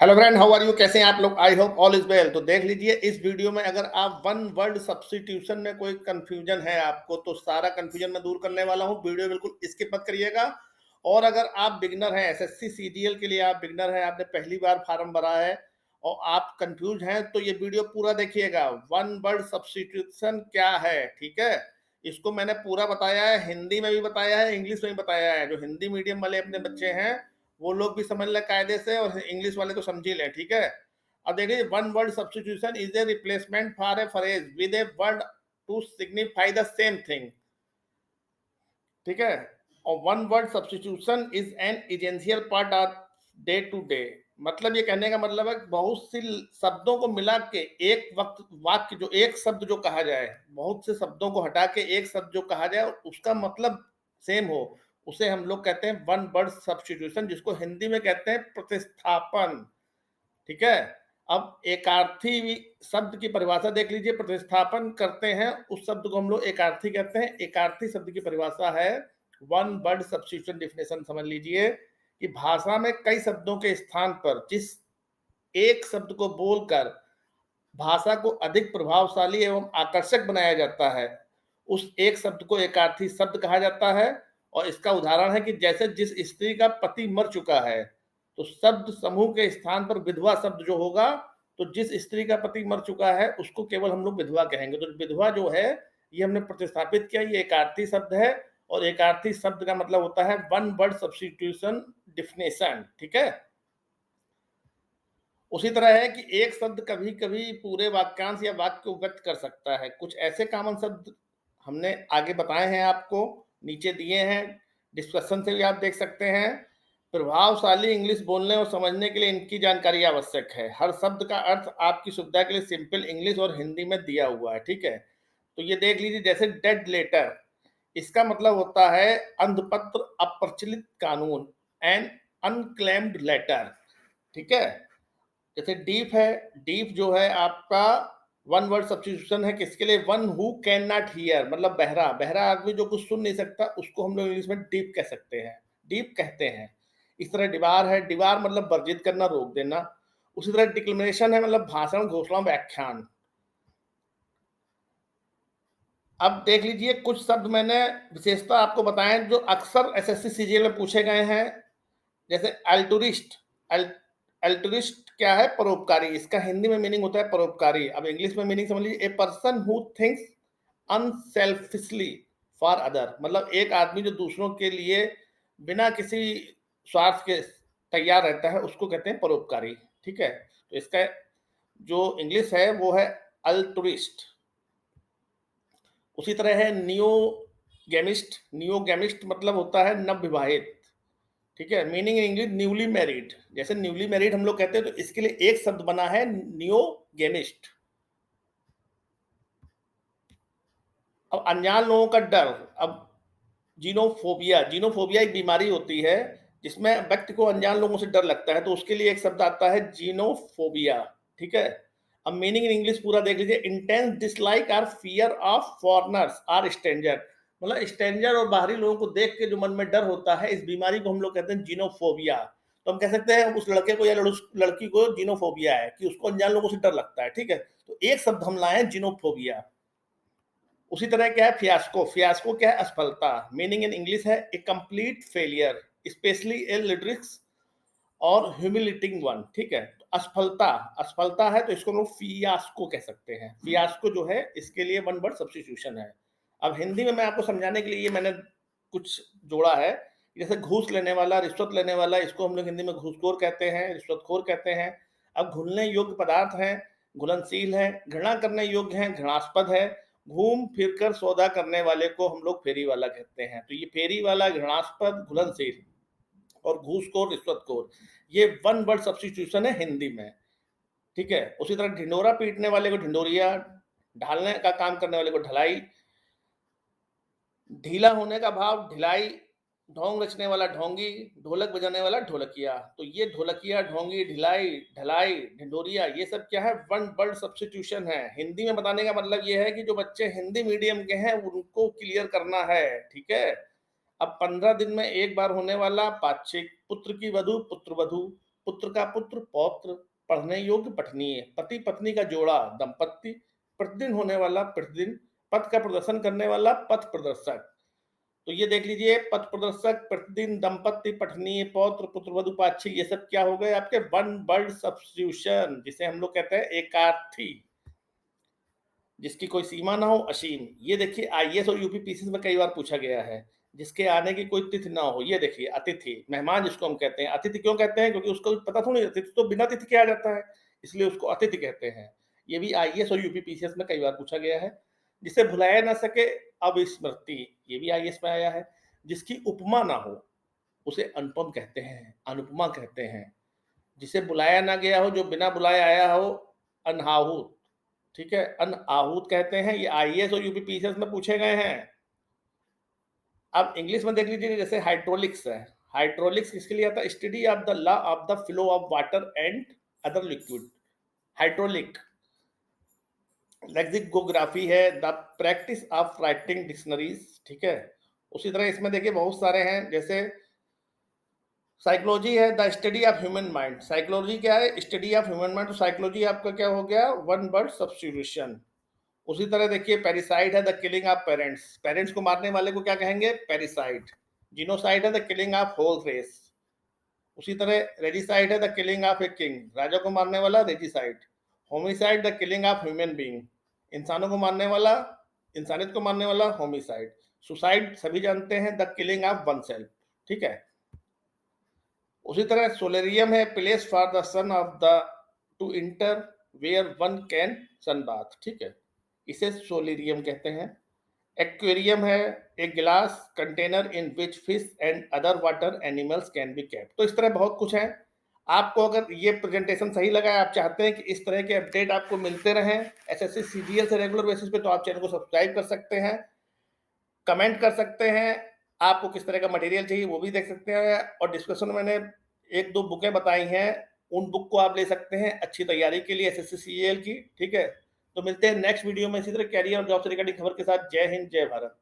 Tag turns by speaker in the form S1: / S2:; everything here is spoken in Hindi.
S1: Hello friend, how are you? कैसे हैं आप लोग? I hope all is well. तो देख लीजिए इस वीडियो में, अगर आप वन वर्ड सब्स्टिट्यूशन में कोई कंफ्यूजन है आपको, तो सारा कंफ्यूजन मैं दूर करने वाला हूं। वीडियो बिल्कुल स्किप मत करिएगा। और अगर आप बिगनर हैं, एसएससी सीजीएल के लिए आप बिगनर हैं, आपने पहली बार फार्म भरा है और आप कंफ्यूज हैं, तो ये वीडियो पूरा देखिएगा। वन वर्ड सब्स्टिट्यूशन क्या है, ठीक है? इसको मैंने पूरा बताया है, हिंदी में भी बताया है, इंग्लिश में भी बताया है। जो हिंदी मीडियम वाले अपने बच्चे हैं वो लोग भी समझ लें कायदे से, और इंग्लिश वाले तो समझ ही लें, ठीक है? अब देखिए, one word substitution is a replacement for a phrase with a word to signify the same thing, ठीक है? और one word substitution is an essential part of day to day. मतलब ये कहने का मतलब है बहुत सी शब्दों को मिला के एक वक्त वाक्य, जो एक शब्द जो कहा जाए, बहुत से शब्दों को हटा के एक शब्द जो कहा जाए और उसका मतलब सेम हो, उसे हम लोग कहते हैं वन वर्ड सब्स्टिट्यूशन, जिसको हिंदी में कहते हैं प्रतिस्थापन, ठीक है? अब एकार्थी शब्द की परिभाषा देख लीजिए। प्रतिस्थापन करते हैं उस शब्द को हम लोग एकार्थी कहते हैं। एकार्थी शब्द की परिभाषा है वन वर्ड सब्स्टिट्यूशन। डिफिनेशन समझ लीजिए कि भाषा में कई शब्दों के स्थान पर जिस एक शब्द को बोलकर भाषा को अधिक प्रभावशाली एवं आकर्षक बनाया जाता है, उस एक शब्द को एकार्थी शब्द कहा जाता है। और इसका उदाहरण है कि जैसे जिस स्त्री का पति मर चुका है, तो शब्द समूह के स्थान पर विधवा शब्द जो होगा, तो जिस स्त्री का पति मर चुका है उसको केवल हम लोग विधवा कहेंगे। तो विधवा जो है, ये हमने प्रतिस्थापित किया, ये एकार्थी शब्द है। और एकार्थी शब्द का मतलब होता है वन वर्ड सब्स्टिट्यूशन डिफिनेशन, ठीक है? उसी तरह है कि एक शब्द कभी कभी पूरे वाक्यांश या वाक्य को व्यक्त कर सकता है। कुछ ऐसे कॉमन शब्द हमने आगे बताए हैं, आपको नीचे दिए हैं, डिस्कशन से भी आप देख सकते हैं। प्रभावशाली इंग्लिश बोलने और समझने के लिए इनकी जानकारी आवश्यक है। हर शब्द का अर्थ आपकी सुविधा के लिए सिंपल इंग्लिश और हिंदी में दिया हुआ है, ठीक है? तो ये देख लीजिए, जैसे डेड लेटर, इसका मतलब होता है अंधपत्र, अप्रचलित कानून, एन अनक्लेम्ड लेटर, ठीक है? जैसे डीफ है, डीफ जो है आपका वन वर्ड सब्स्टिट्यूशन है किसके लिए? One who can not here, मतलब बहरा, बहरा आदमी जो कुछ सुन नहीं सकता, उसको हम लोग इंग्लिश में डीफ कह सकते हैं, डीफ कहते हैं। इस तरह डिबार है, डिबार मतलब वर्जित करना, रोक देना। उसी तरह डिक्लेमेशन है, मतलब भाषण, घोषणा, व्याख्यान। अब देख लीजिए, कुछ शब्द मैंने विशेषता आपको बताए जो अक्सर एसएससी सीजीएल में पूछे गए हैं। जैसे अल्टुरिस्ट, अल्टुरिस्ट क्या है? परोपकारी। इसका हिंदी में मीनिंग होता है परोपकारी। अब इंग्लिश में मीनिंग समझ लीजिए, a person who thinks unselfishly for other, मतलब एक आदमी जो दूसरों के लिए बिना किसी स्वार्थ के तैयार रहता है, उसको कहते हैं परोपकारी, ठीक है? तो इसका जो इंग्लिश है वो है अल्टुरिस्ट। उसी तरह है नियोगेमिस्ट। नियोगेमिस्ट मतलब होता है नवविवाहित, ठीक है? Meaning in English newly married. जैसे न्यूली मैरिड हम लोग कहते हैं, तो इसके लिए एक शब्द बना है नियोगेमिस्ट। अब अनजान लोगों का डर। अब जीनोफोबिया, जीनोफोबिया एक बीमारी होती है जिसमें व्यक्ति को अनजान लोगों से डर लगता है, तो उसके लिए एक शब्द आता है जीनोफोबिया, ठीक है? अब मीनिंग इन इंग्लिश पूरा देख लीजिए, इंटेंस डिसलाइक और फियर ऑफ फॉरनर्स और स्ट्रेंजर, मतलब स्ट्रेंजर और बाहरी लोगों को देख के जो मन में डर होता है, इस बीमारी को हम लोग कहते हैं जीनोफोबिया। तो हम कह सकते हैं उस लड़के को या लड़की को जीनोफोबिया है, कि उसको अनजान लोगों से डर लगता है, ठीक है? तो एक शब्द हम लाए जीनोफोबिया। उसी तरह क्या है फियास्को? फियास्को क्या है? असफलता। मीनिंग इन इंग्लिश है ए कंप्लीट फेलियर, स्पेशली ए लिरिक्स और ह्यूमिलेटिंग वन, ठीक है? तो असफलता, असफलता है तो इसको हम लोग फियास्को कह सकते हैं। फियास्को जो है इसके लिए वन वर्ड सब्स्टिट्यूशन है। अब हिंदी में मैं आपको समझाने के लिए मैंने कुछ जोड़ा है। जैसे घूस लेने वाला, रिश्वत लेने वाला, इसको हम लोग हिंदी में घूसखोर कहते हैं, रिश्वतखोर कहते हैं। अब घुलने योग्य पदार्थ है, घुलनशील है, घृणा करने योग्य है, घृणास्पद है। घूम फिर कर सौदा करने वाले को हम लोग फेरी वाला कहते हैं। तो ये फेरी वाला, घृणास्पद, घुलनशील और घूसखोर, रिश्वतखोर, ये वन वर्ड सब्स्टिट्यूशन है हिंदी में, ठीक है? उसी तरह ढिंडोरा पीटने वाले को ढिंडोरिया, ढालने का काम करने वाले को ढलाई, ढीला होने का भाव ढिलाई, ढोंग रचने वाला ढोंगी, ढोलक बजाने वाला ढोलकिया। तो ये ढोलकिया, ढोंगी, ढिलाई, ढलाई, ढिंडोरिया, ये सब क्या है? वन वर्ड सब्स्टिट्यूशन है। हिंदी में बताने का मतलब ये है कि जो बच्चे हिंदी मीडियम के हैं उनको क्लियर करना है, ठीक है? अब 15 दिन में एक बार होने वाला पाक्षिक, पुत्र की वधु, पुत्र वधु, पुत्र का पुत्र, पौत्र, पढ़ने योग्य, पठनीय, पति पत्नी का जोड़ा, दंपत्ति, प्रतिदिन होने वाला, प्रतिदिन, पथ का प्रदर्शन करने वाला, पथ प्रदर्शक। तो ये देख लीजिए, पथ प्रदर्शक, प्रतिदिन, दंपत्ति, पठनीय, पौत्र, पुत्रवधू, पाच्छी, ये सब क्या हो गए आपके वन वर्ड सब्स्टिट्यूशन, जिसे हम लोग कहते हैं एकार्थी, जिसकी कोई सीमा ना हो, असीम। ये देखिए आईएएस और यूपीपीसीएस में कई बार पूछा गया है, जिसके आने की कोई तिथि ना हो। ये देखिए अतिथि, मेहमान जिसको हम कहते हैं। अतिथि क्यों कहते हैं? क्योंकि उसको पता थोड़ी, अतिथि तो बिना तिथि के आ जाता है, इसलिए उसको अतिथि कहते हैं। ये भी आईएएस और यूपीपीसीएस में कई बार पूछा गया है। जिसे भुलाया ना सके, अविस्मृति, ये भी आईएएस में आया है। जिसकी उपमा ना हो, उसे अनुपम कहते हैं, अनुपमा कहते हैं। जिसे बुलाया ना गया हो, जो बिना बुलाए आया हो, अनहाहुत, ठीक है, अनआहुत कहते हैं। ये आईएएस और यूपीपीसीएस में पूछे गए हैं। अब इंग्लिश में देख लीजिए, जैसे हाइड्रोलिक्स है। हाइड्रोलिक्स किसके लिए आता है? Study of the law of the flow of water and other liquid. Hydraulic. Lexicography है, the practice of writing dictionaries, ठीक है। उसी तरह इसमें देखिए बहुत सारे हैं, जैसे साइकोलॉजी है, the study of human mind. Psychology क्या है? Study of human mind. तो साइकोलॉजी आपका क्या हो गया? One word substitution. उसी तरह देखिए पेरिसाइड है, the killing of parents. Parents को मारने वाले को क्या कहेंगे? पेरिसाइड। जिनोसाइड है, the killing of whole race. उसी तरह रेजिसाइड है, the killing of a king. राजा को मारने वाला regicide. Homicide, the killing of human being. इंसानों को मारने वाला, इंसानियत को मारने वाला होमिसाइड। सुसाइड सभी जानते हैं, the killing of one self, ठीक है। उसी तरह सोलेरियम है, place for the sun of the to inter where one can sun bath, ठीक है, इसे सोलेरियम कहते हैं। एक्वेरियम है, एक गिलास container in which fish and other water animals can be kept. तो इस तरह बहुत कुछ है। आपको अगर ये प्रेजेंटेशन सही लगा है, आप चाहते हैं कि इस तरह के अपडेट आपको मिलते रहें एसएससी सीजीएल से रेगुलर बेसिस पे, तो आप चैनल को सब्सक्राइब कर सकते हैं, कमेंट कर सकते हैं, आपको किस तरह का मटेरियल चाहिए वो भी देख सकते हैं। और डिस्कशन में मैंने एक दो बुकें बताई हैं, उन बुक को आप ले सकते हैं अच्छी तैयारी के लिए एसएससी सीजीएल की, ठीक है। तो मिलते हैं नेक्स्ट वीडियो में इसी तरह कैरियर और जॉब से रिगार्डिंग खबर के साथ। जय हिंद, जय भारत।